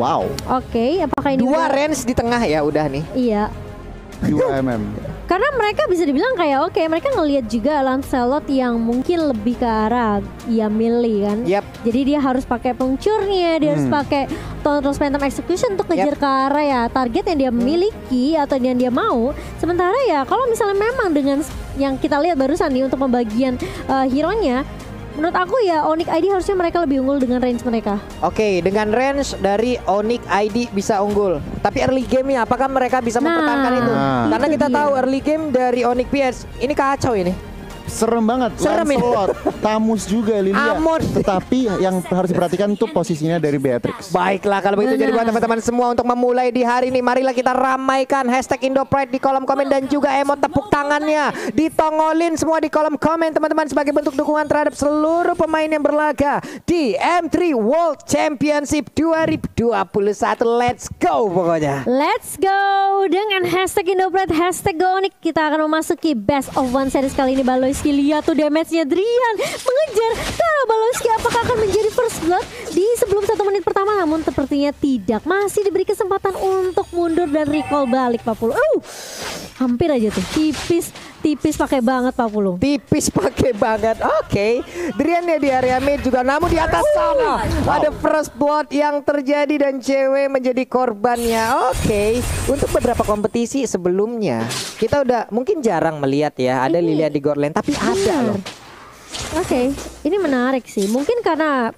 Wow. Oke, apakah ini 2 range di tengah ya udah nih. Iya. 2 mm. Karena mereka bisa dibilang kayak oke, mereka ngelihat juga Lancelot yang mungkin lebih ke arah ya melee kan. Yap. Jadi dia harus pakai peluncurnya, dia harus pakai Total Phantom Execution untuk kejar ke arah ya target yang dia miliki atau yang dia mau. Sementara ya kalau misalnya memang dengan yang kita lihat barusan nih untuk pembagian hero-nya, menurut aku ya Onyx ID harusnya mereka lebih unggul dengan range mereka. Oke, dengan range dari Onyx ID bisa unggul. Tapi early game-nya apakah mereka bisa mempertahankan itu? Karena itu kita dia. tahu early game dari Onyx PS ini kacau ini. Serem banget. Serem ini. Lancelot, Tamus juga Lilia. Amon. Tetapi yang harus diperhatikan tuh posisinya dari Beatrix. Baiklah kalau begitu jadi buat teman-teman semua untuk memulai di hari ini, marilah kita ramaikan hashtag Indopride di kolom komen dan juga emot tepuk tangannya ditongolin semua di kolom komen teman-teman sebagai bentuk dukungan terhadap seluruh pemain yang berlaga di M3 World Championship 2021. Let's go pokoknya. Let's go dengan hashtag Indopride, hashtag GoOnyx. Kita akan memasuki best of one series kali ini. Baloyski, lihat tuh damage-nya Drian mengejar kalau Baloyski apakah akan menjadi first blood di sebelum 1 menit pertama, namun sepertinya tidak, masih diberi kesempatan untuk mundur dan recall balik Pak Pulung. Hampir aja tuh, tipis pakai banget Pak Pulung. Tipis pakai banget. Oke. Drian ya di area mid juga, namun di atas sana ada first blood yang terjadi dan cewek menjadi korbannya. Oke. Untuk beberapa kompetisi sebelumnya kita udah mungkin jarang melihat ya ada Lilia di Gold Lane, tapi ada loh. Oke, ini menarik sih. Mungkin karena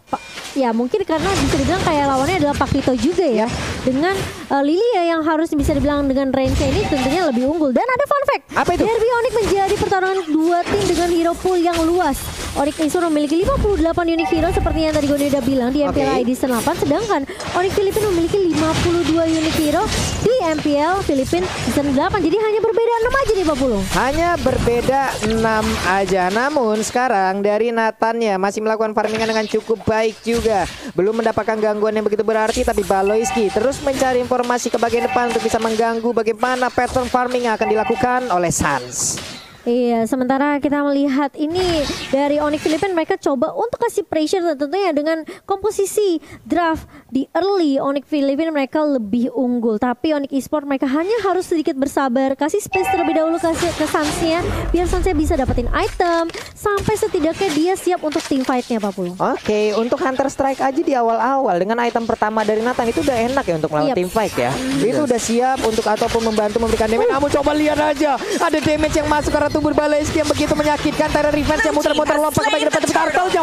bisa dibilang kayak lawannya adalah Pakito juga ya. Dengan Lilia yang harus bisa dibilang dengan range ini tentunya lebih unggul. Dan ada fun fact. Apa itu? Derby Onyx menjadi pertarungan 2 tim dengan hero pool yang luas. Onyx Isur memiliki 58 unique hero seperti yang tadi gue udah bilang di MPL ID 8, sedangkan Onyx Filipina memiliki 52 unique hero di MPL Filipina Season 8. Jadi hanya berbeda 6 aja nih Pak Pulung. Hanya berbeda 6 aja. Namun sekarang dari Nathan ya masih melakukan farmingan dengan cukup baik juga. Belum mendapatkan gangguan yang begitu berarti, tapi Baloyski terus mencari informasi ke bagian depan untuk bisa mengganggu bagaimana pattern farming yang akan dilakukan oleh Sans. Iya, sementara kita melihat ini dari Onyx Filipina, mereka coba untuk kasih pressure tentunya dengan komposisi draft di early. Onyx Filipina mereka lebih unggul, tapi Onyx Esport mereka hanya harus sedikit bersabar, kasih space terlebih dahulu kasih ke Sansnya biar Sansnya bisa dapetin item sampai setidaknya dia siap untuk team fight-nya Pak Pulung. Oke, untuk Hunter Strike aja di awal-awal dengan item pertama dari Nathan itu udah enak ya untuk melawan team fight ya. Itu udah siap untuk ataupun membantu memberikan damage. Namun coba lihat aja, ada damage yang masuk karena tubuh Baloyski yang begitu menyakitkan. Terror Revenge yang muter-muter lompat ke bagian depan, tapi turtle-nya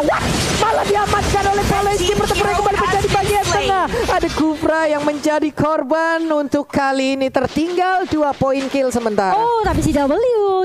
malah diamankan oleh Baloyski. Bertempur kembali menjadi bagian tengah. Ada Kufra yang menjadi korban untuk kali ini, tertinggal 2 poin kill sementara. Oh, tapi si W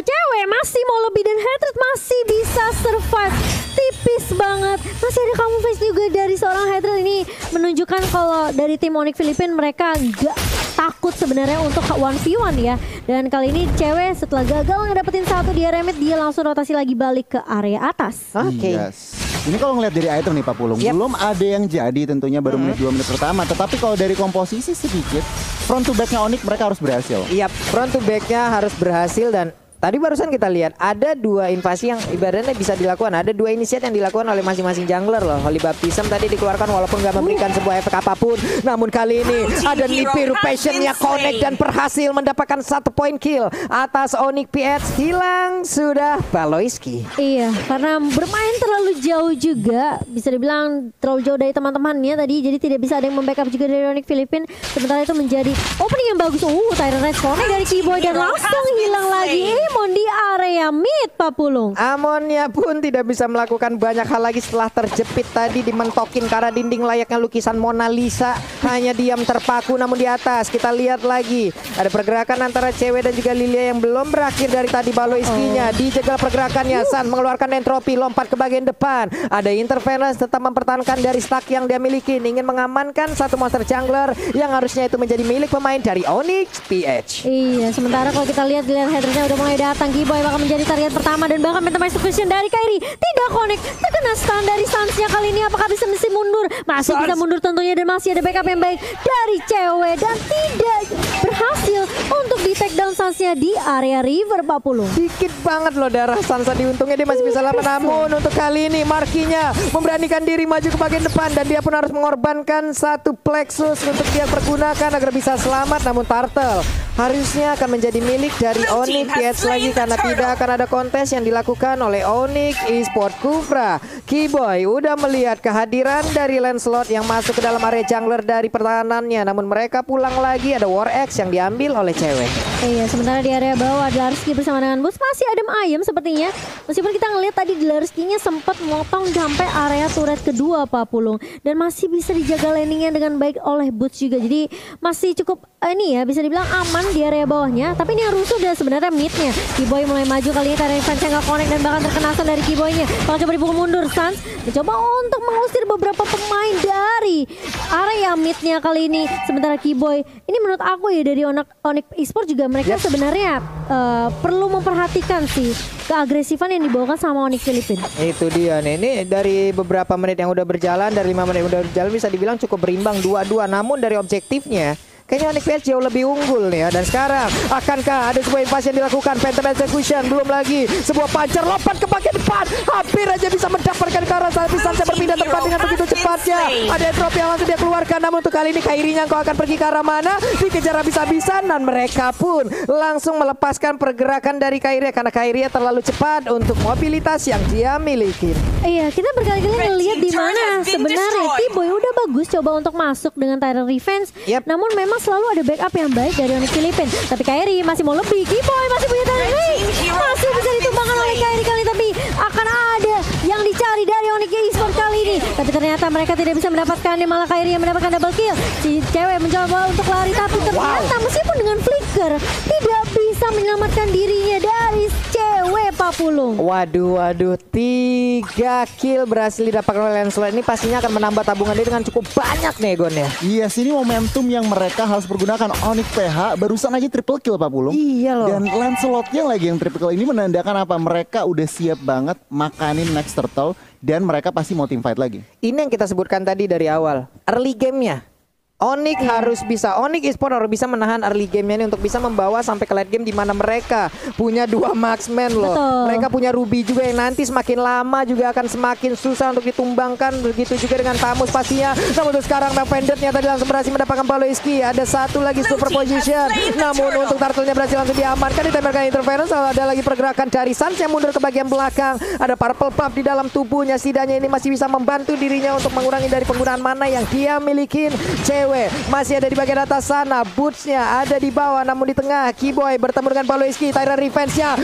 cewek masih mau lebih dan Hatred masih bisa survive. Tipis banget. Masih ada kamu face juga dari seorang Hatred. Ini menunjukkan kalau dari tim Onyx Filipina mereka nggak takut sebenarnya untuk 1v1 ya. Dan kali ini cewek setelah gagal ngedapetin 1 di area mid, dia langsung rotasi lagi balik ke area atas. Oke. Yes. Ini kalau ngeliat dari item nih Pak Pulung, belum ada yang jadi tentunya baru menit 2 menit pertama. Tetapi kalau dari komposisi sedikit, front to backnya Onyx mereka harus berhasil. Iya, front to backnya harus berhasil. Dan tadi barusan kita lihat ada 2 invasi yang ibaratnya bisa dilakukan. Ada 2 initiate yang dilakukan oleh masing-masing jungler loh. Holy Baptism tadi dikeluarkan walaupun nggak memberikan sebuah efek apapun. Namun kali ini ada Nibiru Passion-nya connect dan berhasil mendapatkan 1 poin kill atas Onyx PH. Hilang sudah Baloyski. Iya, karena bermain terlalu jauh juga, bisa dibilang terlalu jauh dari teman-temannya tadi, jadi tidak bisa ada yang membackup juga dari Onyx Filipina. Sementara itu menjadi opening yang bagus. Tyrant Red connect dari Keyboy dan langsung hilang lagi. Amon di area mid Pak Pulung. Amonnya pun tidak bisa melakukan banyak hal lagi setelah terjepit tadi, dimentokin karena dinding layaknya lukisan Mona Lisa. Hanya diam terpaku. Namun di atas kita lihat lagi ada pergerakan antara cewek dan juga Lilia yang belum berakhir dari tadi. Baloyski-nya dijegal pergerakannya. San mengeluarkan entropi, lompat ke bagian depan. Ada interference, tetap mempertahankan dari stack yang dia miliki, ingin mengamankan 1 monster jungler yang harusnya itu menjadi milik pemain dari Onyx PH. Iya, sementara kalau kita lihat Hatred-nya udah mulai datang. Keyboy bakal menjadi target pertama dan bahkan Phantom Execution dari Kairi tidak connect. Terkena stun dari Sansnya kali ini. Apakah bisa mundur? Masih bisa mundur tentunya dan masih ada backup yang baik dari cewek dan tidak berhasil untuk di take down Sansnya di area river Pak Pulung. Dikit banget loh darah Sansa diuntungnya dia masih bisa lama. Namun untuk kali ini Markinya memberanikan diri maju ke bagian depan dan dia pun harus mengorbankan satu plexus untuk dia pergunakan agar bisa selamat. Namun Turtle harusnya akan menjadi milik dari Onyx TH lagi karena tidak akan ada kontes yang dilakukan oleh Onyx Esport Kufra. Keyboy udah melihat kehadiran dari Lancelot yang masuk ke dalam area jungler dari pertahanannya, namun mereka pulang lagi, ada War X yang diambil oleh cewek. Iya, sementara di area bawah Dlarsky bersama dengan Boots masih adem ayem sepertinya. Meskipun kita ngelihat tadi Dlarsky-nya sempat motong sampai area turret kedua Pak Pulung dan masih bisa dijaga landingnya dengan baik oleh Boots juga. Jadi masih cukup ini ya bisa dibilang aman di area bawahnya. Tapi ini yang rusuh udah sebenarnya midnya. Keyboy mulai maju kali ini karena Defense nggak connect dan bahkan terkena stun dari Keyboy-nya. Kalau coba dipukul mundur, Sans mencoba untuk mengusir beberapa pemain dari area midnya kali ini. Sementara Keyboy ini menurut aku ya dari Onyx Esport juga mereka sebenarnya perlu memperhatikan sih keagresifan yang dibawakan sama Onyx Filipina. Itu dia nih, ini dari beberapa menit yang udah berjalan, dari 5 menit yang udah berjalan bisa dibilang cukup berimbang 2-2. Namun dari objektifnya kayaknya Onyx PS jauh lebih unggul nih ya. Dan sekarang akankah ada sebuah invasi yang dilakukan? Phantom Execution belum lagi. Sebuah pancer lompat ke bagian depan. Hampir aja bisa mendapatkan ke arah sana. Sansa berpindah tempat dengan begitu cepatnya. Ada entropy yang langsung dia keluarkan. Namun untuk kali ini Kairinya kau akan pergi ke arah mana? Dikejar habis-habisan dan mereka pun langsung melepaskan pergerakan dari Kairi karena Kairi terlalu cepat untuk mobilitas yang dia miliki. Iya, kita berkali-kali ngelihat di mana sebenarnya Keyboy udah bagus coba untuk masuk dengan Tyrant Revenge. Namun memang selalu ada backup yang baik dari Onyx Filipina. Tapi Kairi masih mau lebih. Keyboy masih punya Tyrant Revenge. Masih bisa ditumbangkan oleh Kairi kali tapi akan ada yang dicari dari Onyx Esport kali ini. Tapi ternyata mereka tidak bisa mendapatkannya, malah Kairi yang mendapatkan double kill. Si cewek mencoba untuk lari tapi ternyata meskipun dengan flicker tidak bisa menyelamatkan dirinya dari cewek Pak Pulung. Waduh, 3 kill berhasil didapatkan oleh Lancelot. Ini pastinya akan menambah tabungan dia dengan cukup banyak nih Gon ya. Iya, sini momentum yang mereka harus pergunakan. Onyx PH barusan aja triple kill Pak Pulung. Iya loh. Dan Lancelotnya lagi yang triple kill ini menandakan apa? Mereka udah siap banget makanin next turtle dan mereka pasti mau team fight lagi. Ini yang kita sebutkan tadi dari awal. Early game-nya Onyx harus bisa, Onyx Esport harus bisa menahan early game-nya ini untuk bisa membawa sampai ke late game di mana mereka punya 2 marksman loh. Betul. Mereka punya Ruby juga yang nanti semakin lama juga akan semakin susah untuk ditumbangkan. Begitu juga dengan Tamus pastinya. Namun untuk sekarang Vendetnya tadi langsung berhasil mendapatkan Paloiski. Ada satu lagi super position. Namun untuk Turtle-nya berhasil langsung diamankan. Ditembakkan interference. Ada lagi pergerakan dari Sans yang mundur ke bagian belakang. Ada purple puff di dalam tubuhnya. Setidaknya ini masih bisa membantu dirinya untuk mengurangi dari penggunaan mana yang dia milikin. Masih ada di bagian atas sana. Boots-nya ada di bawah. Namun di tengah Keyboy bertemu dengan Paloiski. Tyrant Revenge-nya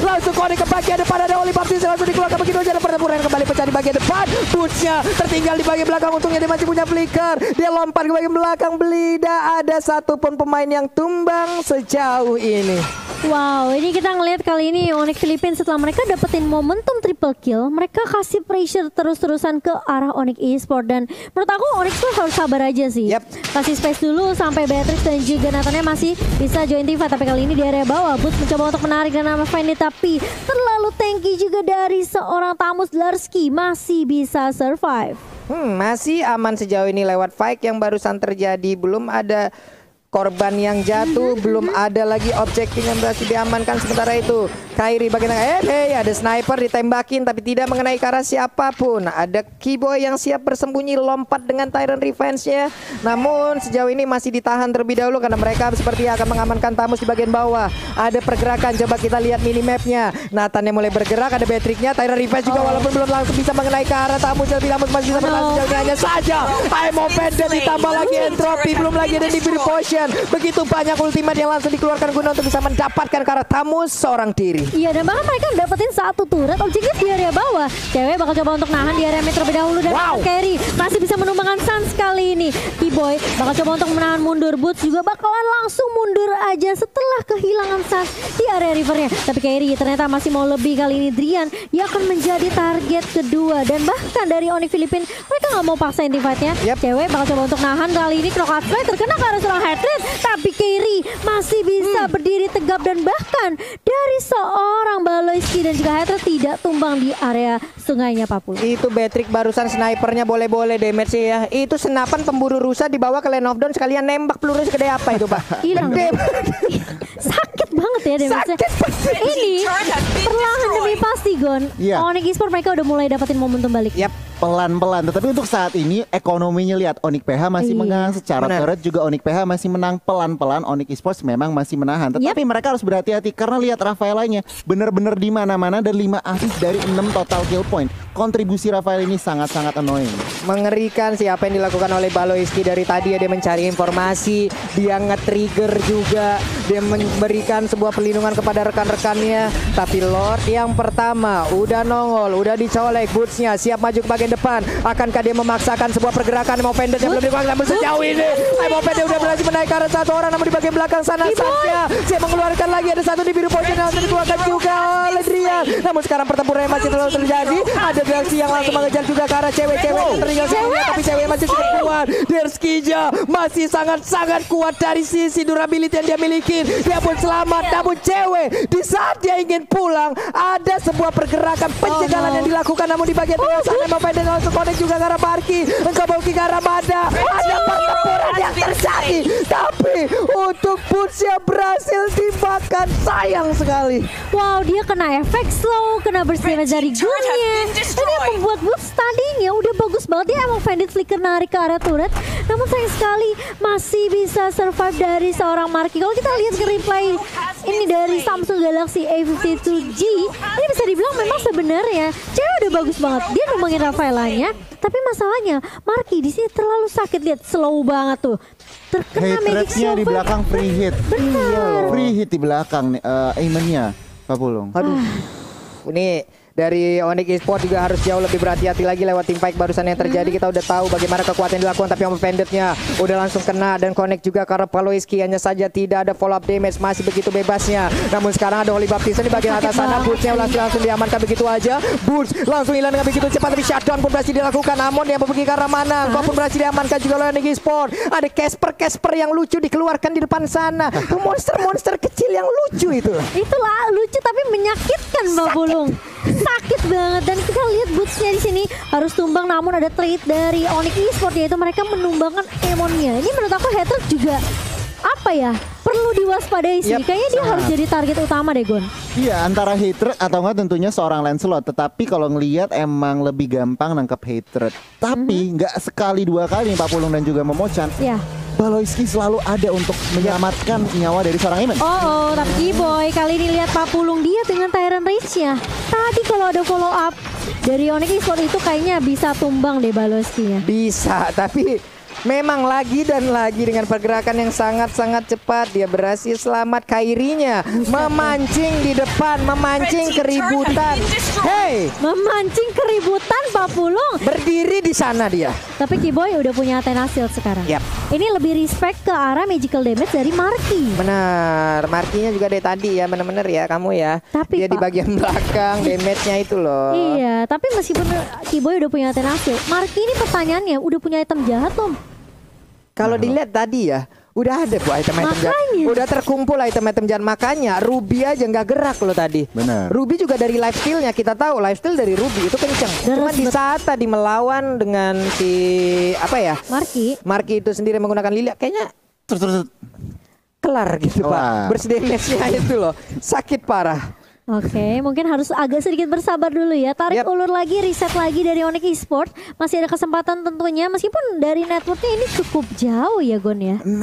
langsung connect ke bagian depan. Ada Oli Baptiste langsung dikeluarkan begitu aja. Ada pertempuran kembali pecah di bagian depan. Boots-nya tertinggal di bagian belakang. Untungnya dia masih punya flicker. Dia lompat ke bagian belakang. Tidak ada satupun pemain yang tumbang sejauh ini. Wow, ini kita ngelihat kali ini Onyx Filipina setelah mereka dapetin momentum triple kill, mereka kasih pressure terus-terusan ke arah Onyx Esport. Dan menurut aku Onyx tuh harus sabar aja sih. Kasih space dulu sampai Beatrix dan juga Nathannya masih bisa join team fight. Tapi kali ini di area bawah Boots mencoba untuk menarik dan nama Fendi, tapi terlalu tanky juga dari seorang Tamus. Dlarsky masih bisa survive. Masih aman sejauh ini lewat fight yang barusan terjadi. Belum ada korban yang jatuh, belum ada lagi objektif yang berhasil diamankan. Sementara itu Kairi bagian ada sniper ditembakin tapi tidak mengenai ke arah siapapun. Ada Keyboy yang siap bersembunyi lompat dengan Tyrant Revenge-nya. Namun sejauh ini masih ditahan terlebih dahulu karena mereka seperti akan mengamankan Tamus di bagian bawah. Ada pergerakan, coba kita lihat minimapnya. Nathan yang mulai bergerak, ada Beatrix-nya. Tyrant Revenge juga walaupun belum langsung bisa mengenai ke arah Tamus, tapi Tamus masih bisa berlangsung sejauh ini hanya saja. Emo Pendant ditambah lagi entropy, belum lagi ada diberi potion. Begitu banyak ultimate yang langsung dikeluarkan guna untuk bisa mendapatkan ke arah Tamus seorang diri. sendiri. Iya, dan bahkan mereka dapetin satu turret objektif di area bawah. Cewek bakal coba untuk nahan di area mid terlebih dahulu dan Carry masih bisa menumbangkan Sans kali ini. T-Boy bakal coba untuk menahan mundur. Boots juga bakalan langsung mundur aja setelah kehilangan Sans di area rivernya. Tapi Carry ternyata masih mau lebih kali ini. Drian yang akan menjadi target kedua dan bahkan dari Onyx Filipin mereka nggak mau paksain team fight-nya. Cewek bakal coba untuk nahan kali ini. Knockout Fly terkena ke arah seorang Hatred, tapi Carry masih bisa berdiri tegap dan bahkan dari seorang Baloyski dan juga Hatred tidak tumbang di area sungainya Papul. Itu Beatrix barusan snipernya boleh-boleh damage ya. Itu senapan pemburu rusa dibawa ke Lane of Dawn sekalian nembak pelurunya segede apa itu Pak? Hilang. Sakit banget ya damage-nya. Ini perlahan demi pasti Gon. Onyx Esports mereka udah mulai dapetin momentum balik. Pelan-pelan, tetapi untuk saat ini ekonominya lihat Onyx PH masih menang secara turret juga Onyx PH masih menang pelan-pelan. Onyx Esports memang masih menahan, tetapi mereka harus berhati-hati karena lihat Rafaelanya benar-benar di mana-mana dan 5 assist dari 6 total kill point. Kontribusi Rafael ini sangat-sangat annoying. Mengerikan sih apa yang dilakukan oleh Baloyski dari tadi ya, dia mencari informasi, dia nge-trigger juga, dia memberikan sebuah perlindungan kepada rekan-rekannya. Tapi Lord yang pertama udah nongol, udah dicolek, Boots-nya siap maju ke bagian depan. Akankah dia memaksakan sebuah pergerakan? Emo Pendant yang belum dikuasai namun sejauh ini Emo Pendant udah berhasil menaikkan satu orang, namun di bagian belakang sana saja dia mengeluarkan lagi, ada satu di biru pojok yang langsung dikeluarkan juga oleh Drian. Namun sekarang pertempuran yang masih terus terjadi, ada Derski yang langsung mengejar juga ke arah cewek-cewek yang tertinggal sebelumnya, tapi cewek masih cukup kuat. Derskija masih sangat-sangat kuat dari sisi durability yang dia miliki. Dia pun selamat, namun cewek di saat dia ingin pulang ada sebuah pergerakan pencegahan yang dilakukan, namun di bagian tengah sana Emo Pendant langsung connect juga ke arah Marki, mencoba ke arah Mada. Ada pertempuran yang terjadi, tapi untuk Boots yang berhasil dimakan, sayang sekali. Wow, dia kena efek slow, kena bersih dari gunnya. Ini yang membuat Boots tadinya udah bagus banget. Dia emang Bandit flicker narik ke arah turret, namun sayang sekali masih bisa survive dari seorang Marki. Kalau kita lihat ke replay ini dari Samsung Galaxy A52G, ini bisa dibilang memang sebenarnya cewek udah bagus banget. Dia numbangin Rafaelanya, tapi masalahnya Marki di sini terlalu sakit. Lihat slow banget tuh. Terkena magic di belakang free hit. Benar. Free hit di belakang nih aimannya Pak Pulung. Aduh. Ini dari Onyx Esports juga harus jauh lebih berhati-hati lagi lewat team fight barusan yang terjadi. Kita udah tahu bagaimana kekuatan yang dilakukan, tapi Emo Pendant-nya udah langsung kena dan connect juga karena Baloyski hanya saja tidak ada follow up damage, masih begitu bebasnya. Namun sekarang ada Holy Baptista di bagian atas sana. Boots-nya langsung diamankan begitu aja. Boots langsung hilang dengan begitu cepat, tapi shutdown pun berhasil dilakukan. Amon yang pergi ke arah mana, kau pun berhasil diamankan juga oleh Onyx Esports. Ada Casper yang lucu dikeluarkan di depan sana. Monster kecil yang lucu itulah. Itulah lucu tapi menyakitkan Mbak Bulung. Sakit banget, dan kita lihat Boots-nya di sini harus tumbang, namun ada trade dari Onyx Esports yaitu mereka menumbangkan Emonnya. Ini menurut aku Hatred juga apa ya, perlu diwaspadai sih. Kayaknya dia harus jadi target utama deh Gon. Iya, antara Hatred atau enggak tentunya seorang Lancelot. Tetapi kalau ngelihat emang lebih gampang nangkep Hatred. Tapi nggak sekali dua kali Pak Pulung dan juga Momochan. Baloyski selalu ada untuk menyelamatkan nyawa dari seorang Eamon. Tapi Boy kali ini lihat Pak Pulung dia dengan Tyrant Rage-nya. Tadi kalau ada follow up dari Onyx Esports itu kayaknya bisa tumbang deh Baloyski-nya. Bisa, tapi memang lagi dan lagi dengan pergerakan yang sangat-sangat cepat dia berhasil selamat. Kairinya memancing di depan, memancing keributan. Memancing keributan Pak Pulung. Berdiri di sana dia. Tapi Kiboy udah punya Athena Shield sekarang. Ini lebih respect ke arah magical damage dari Marki. Benar, Markinya juga dari tadi ya, benar-benar ya kamu ya. Tapi dia di bagian belakang damage-nya itu loh. Iya, tapi meskipun Kiboy udah punya Athena Shield, Marki ini pertanyaannya udah punya item jahat belum? Kalau dilihat tadi ya, udah ada bu item-item jahat. Udah terkumpul item-item jahat. Makanya Ruby aja nggak gerak loh tadi. Benar. Ruby juga dari lifesteal-nya kita tahu lifesteal dari Ruby itu kenceng. Cuma di saat tadi melawan dengan si Marki itu sendiri menggunakan Lilia, kayaknya kelar gitu Pak. Bersedemesnya itu loh, sakit parah. Oke, mungkin harus agak sedikit bersabar dulu ya. Tarik ulur lagi, reset lagi dari Onyx Esports. Masih ada kesempatan tentunya, meskipun dari networknya ini cukup jauh ya Gon ya. 6.000,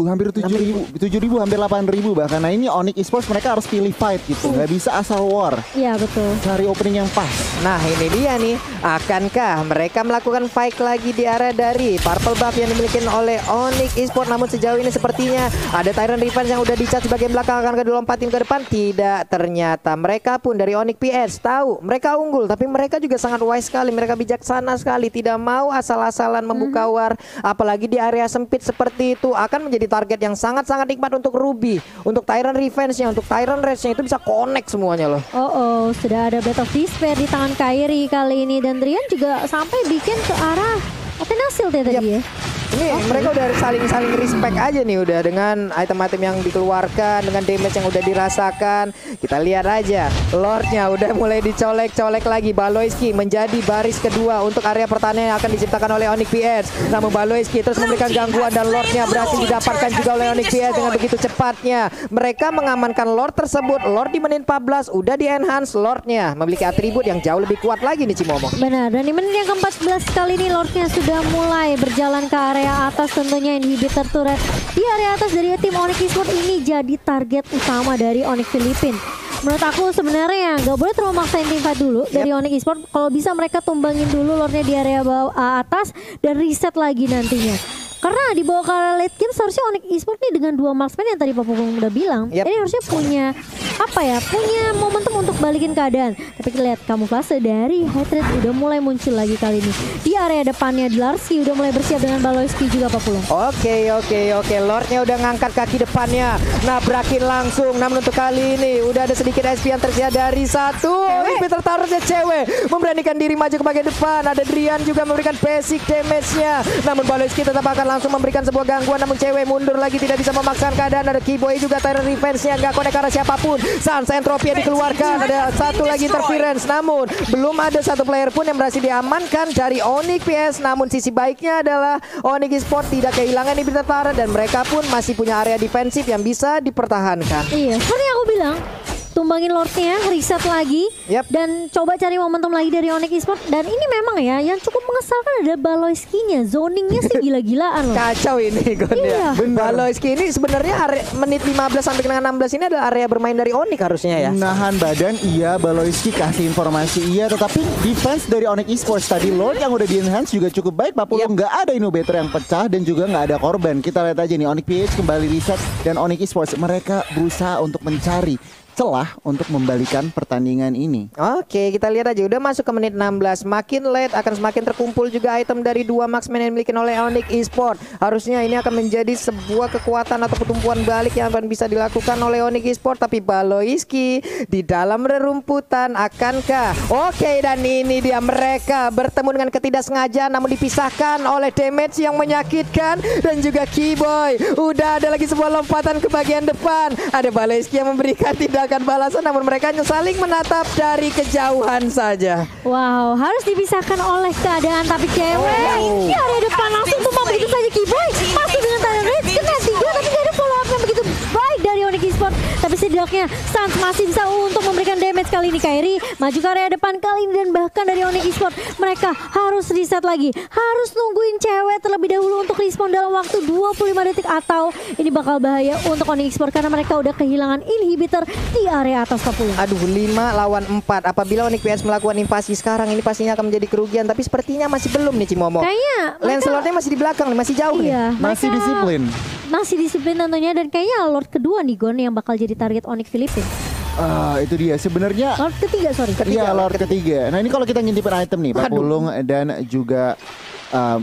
hampir 7.000, 7.000, hampir 8.000 bahkan. Nah ini Onyx Esports mereka harus pilih fight gitu, nggak bisa asal war. Iya betul. Cari opening yang pas. Nah ini dia nih, akankah mereka melakukan fight lagi di area dari purple buff yang dimiliki oleh Onyx Esports? Namun sejauh ini sepertinya ada Tyrant Revenge yang udah dicat sebagai belakang, akan dilompatin ke depan. Tidak, ternyata ternyata mereka pun dari Onyx PS tahu mereka unggul, tapi mereka juga sangat wise sekali, mereka bijaksana sekali, tidak mau asal-asalan membuka war, apalagi di area sempit seperti itu akan menjadi target yang sangat-sangat nikmat untuk Ruby, untuk Tyrant Revenge-nya, untuk Tyrant Rage-nya itu bisa connect semuanya loh. Oh, sudah ada Breath of Despair di tangan Kairi kali ini dan Drian juga sampai bikin ke arah Athenasil tadi ya. Ini mereka udah saling respect aja nih udah dengan item-item yang dikeluarkan, dengan damage yang udah dirasakan. Kita lihat aja Lordnya udah mulai dicolek-colek lagi. Baloyski menjadi baris kedua untuk area pertahanan yang akan diciptakan oleh Onyx PS. Namun Baloyski terus memberikan gangguan dan Lordnya berhasil didapatkan juga oleh Onyx PS dengan begitu cepatnya. Mereka mengamankan Lord tersebut. Lord di menit 14 udah di-enhance Lordnya, memiliki atribut yang jauh lebih kuat lagi nih Cimomo. Benar, dan di menit yang ke-14 kali ini Lordnya sudah mulai berjalan ke area atas, tentunya inhibitor turret di area atas dari tim Onyx Esports ini jadi target utama dari Onyx Filipina. Menurut aku sebenarnya nggak boleh terlalu maksain tim fight dulu dari Onyx Esports. Kalau bisa mereka tumbangin dulu Lordnya di area bawah atas dan reset lagi nantinya. Karena di bawah ke late game seharusnya Onyx Esports nih dengan 2 marksman yang tadi Pak Pupung udah bilang, ini harusnya punya punya momentum untuk balikin keadaan. Tapi lihat kamuflase dari Hatred udah mulai muncul lagi kali ini. Di area depannya Larski udah mulai bersiap dengan Baloyski juga Pak Pulung. Oke. Lordnya udah ngangkat kaki depannya, nabrakin langsung. Namun untuk kali ini udah ada sedikit SP yang tersedia dari satu. Inhibitor turretnya cewek memberanikan diri maju ke bagian depan. Ada Drian juga memberikan basic damage-nya. Namun Baloyski tetap akan langsung memberikan sebuah gangguan, namun cewek mundur lagi, tidak bisa memaksakan keadaan. Ada Keyboy juga Tyrant Revenge-nya nggak connect karena siapapun. Sans Entropy dikeluarkan, ada satu lagi interference, namun belum ada satu player pun yang berhasil diamankan dari Onyx PS. Namun sisi baiknya adalah Onyx Esports tidak kehilangan inhibitor turret dan mereka pun masih punya area defensif yang bisa dipertahankan. Iya, seperti yang aku bilang, tumbangin Lordnya, reset lagi, dan coba cari momentum lagi dari Onyx Esports. Dan ini memang ya, yang cukup mengesalkan ada Baloyski-nya, zoningnya sih gila-gilaan loh. Kacau ini Gon ya. Baloyski ini sebenarnya menit 15 sampai dengan 16 ini adalah area bermain dari Onyx harusnya ya. Nahan badan iya, Baloyski kasih informasi iya, tetapi defense dari Onyx Esports tadi Lord yang udah di-enhance juga cukup baik Pak Pulung. Nggak ada inhibitor yang pecah dan juga nggak ada korban. Kita lihat aja nih Onyx PH kembali reset dan Onyx Esports mereka berusaha untuk mencari celah untuk membalikan pertandingan ini. Oke, kita lihat aja udah masuk ke menit 16. Makin late akan semakin terkumpul juga item dari 2 marksman yang dimiliki oleh Onyx Esports. Harusnya ini akan menjadi sebuah kekuatan atau pertumbuhan balik yang akan bisa dilakukan oleh Onyx Esports. Tapi Baloyski di dalam rerumputan akankah? Oke, dan ini dia mereka bertemu dengan ketidaksengajaan namun dipisahkan oleh damage yang menyakitkan dan juga Keyboy. Udah ada lagi sebuah lompatan ke bagian depan. Ada Baloyski yang memberikan tindakan balasan namun mereka hanya saling menatap dari kejauhan saja. Wow, harus dipisahkan oleh keadaan tapi cewek di area depan langsung tuh begitu saja Keyboy masuk dengan Tyrant Rage kena 3 tapi gak ada follow up yang begitu baik dari Onyx Esports. Tapi setidaknya Sans masih bisa untuk memberikan damage kali ini. Kairi maju ke area depan kali ini dan bahkan dari Onyx Esports mereka harus reset lagi, harus nungguin cewek terlebih dahulu untuk respon dalam waktu 25 detik atau ini bakal bahaya untuk Onyx Esports karena mereka udah kehilangan inhibitor di area atas 40. Aduh, 5 lawan 4. Apabila Onyx PS melakukan invasi sekarang ini pastinya akan menjadi kerugian, tapi sepertinya masih belum nih Cimomo. Kayaknya Lancelotnya masih di belakang nih, masih jauh nih. Masih disiplin. Masih disiplin tentunya dan kayaknya Lord kedua nih Gon yang bakal jadi target Onyx Filipina. Itu dia sebenarnya. Lord ketiga, sorry. Iya, Lord ketiga. Nah, ini kalau kita ngintipin item nih, Pak Pulung dan juga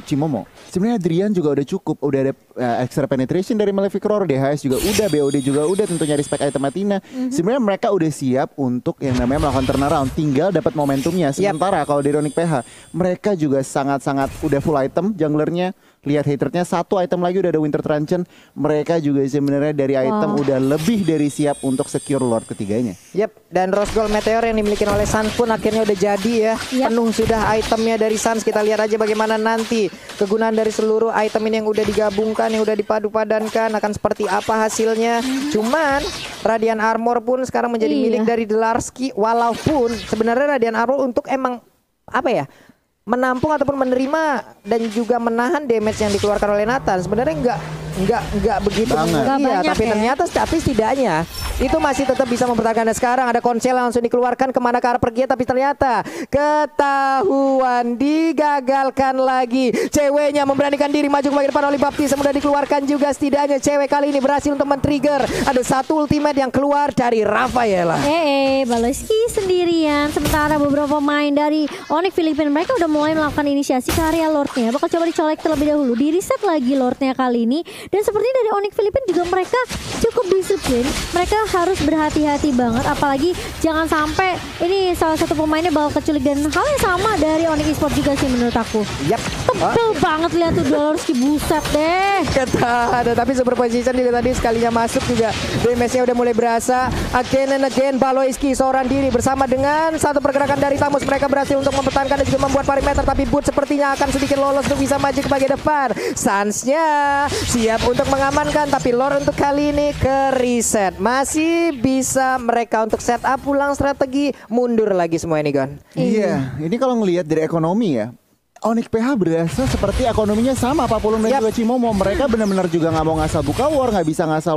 Cimomo. Sebenarnya Drian juga udah cukup, udah ada extra penetration dari Malefic Roar, DHS juga udah, BOD juga udah, tentunya respect item Athena. Sebenarnya mereka udah siap untuk yang namanya melakukan turnaround, tinggal dapat momentumnya. Sementara kalau dari Onyx PH, mereka juga sangat-sangat udah full item junglernya. Lihat haternya, satu item lagi udah ada Winter Truncheon. Mereka juga sebenarnya dari item udah lebih dari siap untuk secure Lord ketiganya. Dan Rose Gold Meteor yang dimiliki oleh Sans pun akhirnya udah jadi ya. Penuh sudah itemnya dari Sans. Kita lihat aja bagaimana nanti kegunaan dari seluruh item ini yang udah digabungkan, yang udah dipadu-padankan akan seperti apa hasilnya. Cuman Radiant Armor pun sekarang menjadi milik dari Larski. Walaupun sebenarnya Radiant Armor untuk emang menampung ataupun menerima dan juga menahan damage yang dikeluarkan oleh Nathan. Sebenarnya nggak begitu Banget. Nggak iya, banyak tapi ya. ternyata setidaknya itu masih tetap bisa mempertahankan. Dan sekarang ada Konsel langsung dikeluarkan kemana ke arah pergi, tapi ternyata ketahuan, digagalkan lagi. Ceweknya memberanikan diri maju ke bagian depan oleh Baptiste, mudah dikeluarkan juga. Setidaknya cewek kali ini berhasil untuk men-trigger. Ada satu ultimate yang keluar dari Rafaela. Baloski sendirian. Sementara beberapa pemain dari Onyx Filipina mereka udah mulai melakukan inisiasi ke area Lordnya. Bakal coba dicolek terlebih dahulu. Di reset lagi Lordnya kali ini. Dan seperti dari Onyx Filipina juga mereka cukup disiplin. Mereka harus berhati-hati banget. Apalagi jangan sampai ini salah satu pemainnya bakal keculik. Dan hal yang sama dari Onyx Esports juga sih menurut aku. Yap. Tebel banget lihat tuh Baloski, buset deh. Ada tapi super position juga tadi sekalinya masuk juga. Damage-nya udah mulai berasa. Again and again Baloski seorang diri bersama dengan satu pergerakan dari Tamus. Mereka berhasil untuk mempertahankan dan juga membuat perimeter. Tapi Boot sepertinya akan sedikit lolos untuk bisa maju ke bagian depan. Suns-nya siap untuk mengamankan. Tapi Lord untuk kali ini ke reset. Masih bisa mereka untuk setup pulang strategi. Mundur lagi semua ini Gon. Iya, ini kalau ngelihat dari ekonomi ya, Onyx PH berasa seperti ekonominya sama Papulung dan juga Cimomo. Mereka benar-benar juga nggak mau ngasal buka war, nggak bisa ngasal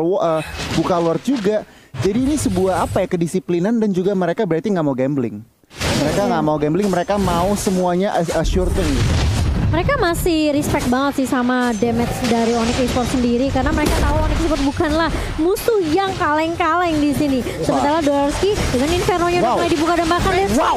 buka war juga. Jadi ini sebuah apa ya, kedisiplinan dan juga mereka berarti nggak mau gambling. Mereka nggak mau gambling, mereka mau semuanya sure thing. Mereka masih respect banget sih sama damage dari Onyx Esports sendiri karena mereka tahu Onyx Esports bukanlah musuh yang kaleng-kaleng di sini. Sementara Dorski dengan Inferno-nya udah mulai dibuka dan bahkan langsung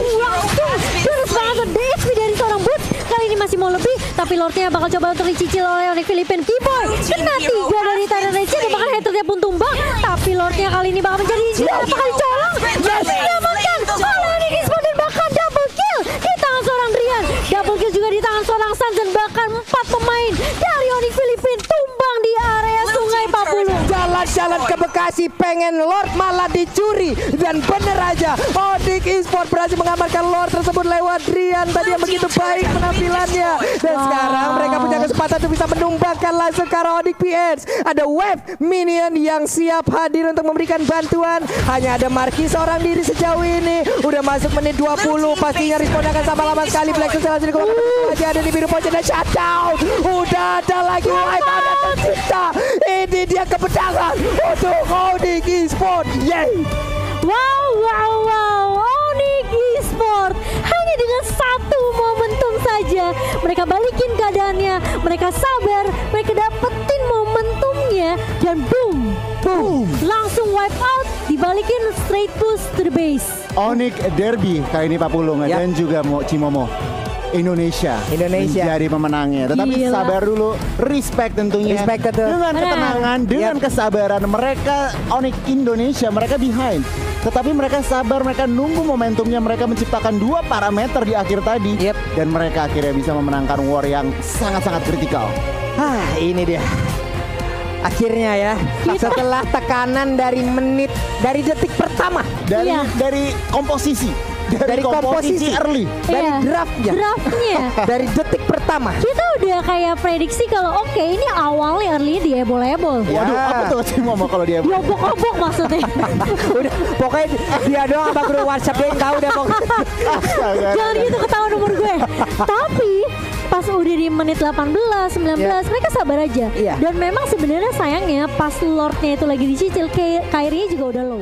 terus banget DHP dari seorang Boot. Kali ini masih mau lebih, tapi Lordnya bakal coba untuk dicicil oleh Onyx Filipina. Keyboy kena 3 dari Tyrant Rage dan bahkan haternya pun tumbang. Tapi Lordnya kali ini bakal menjadi apakah dicolong? Yes, diamankan oleh Onyx Esports dan bahkan double kill di tangan seorang Drian. Double kill juga di tangan seorang Suns dan bahkan 4 pemain dari Onyx Filipina tumbang di area Sungai Papulung. Jalan-jalan ke Bekasi pengen Lord malah dicuri. Dan bener aja Onyx Esports berhasil mengamankan Lord tersebut lewat Drian tadi yang begitu baik penampilannya. Dan sekarang mereka punya kesempatan untuk bisa menumbangkan langsung ke arah Onyx PH. Ada Wave Minion yang siap hadir untuk memberikan bantuan. Hanya ada Marki seorang diri sejauh ini. Udah masuk menit 20. Pastinya respon akan sama lama sekali. Black Sun langsung dikeluarkan lagi ada di biru pojok dan shutdown. Udah ada lagi Wave, ada tercipta. Ini dia kebenaran untuk Onyx Esports. Yeay. Wow, Onyx Esports hanya dengan satu momentum saja mereka balikin keadaannya, mereka sabar, mereka dapetin momentumnya dan boom, langsung wipe out, dibalikin straight push to the base. Onyx Derby kali ini Papulung dan juga Cimomo. Indonesia menjadi pemenangnya. Tetapi Gila. sabar dulu, respect tentunya. Dengan ketenangan, dengan kesabaran mereka Onyx Indonesia, mereka behind. Tetapi mereka sabar, mereka nunggu momentumnya, mereka menciptakan 2 parameter di akhir tadi. Dan mereka akhirnya bisa memenangkan war yang sangat-sangat kritikal. Ini dia. Akhirnya ya, setelah tekanan dari detik pertama. Dari komposisi. Dari komposisi early, dari draftnya, dari detik pertama. Kita udah kayak prediksi kalau oke, ini awalnya early dia ebol-ebol. Waduh, apa tuh Cimomo kalau dia obok-obok maksudnya. Udah, pokoknya dia doang sama grup WhatsApp dia yang tahu deh pokoknya. Jangan gitu ketahuan umur gue. Tapi pas udah di menit 18, 19 mereka sabar aja. Dan memang sebenarnya sayangnya pas Lordnya itu lagi dicicil, Kyrie juga udah low.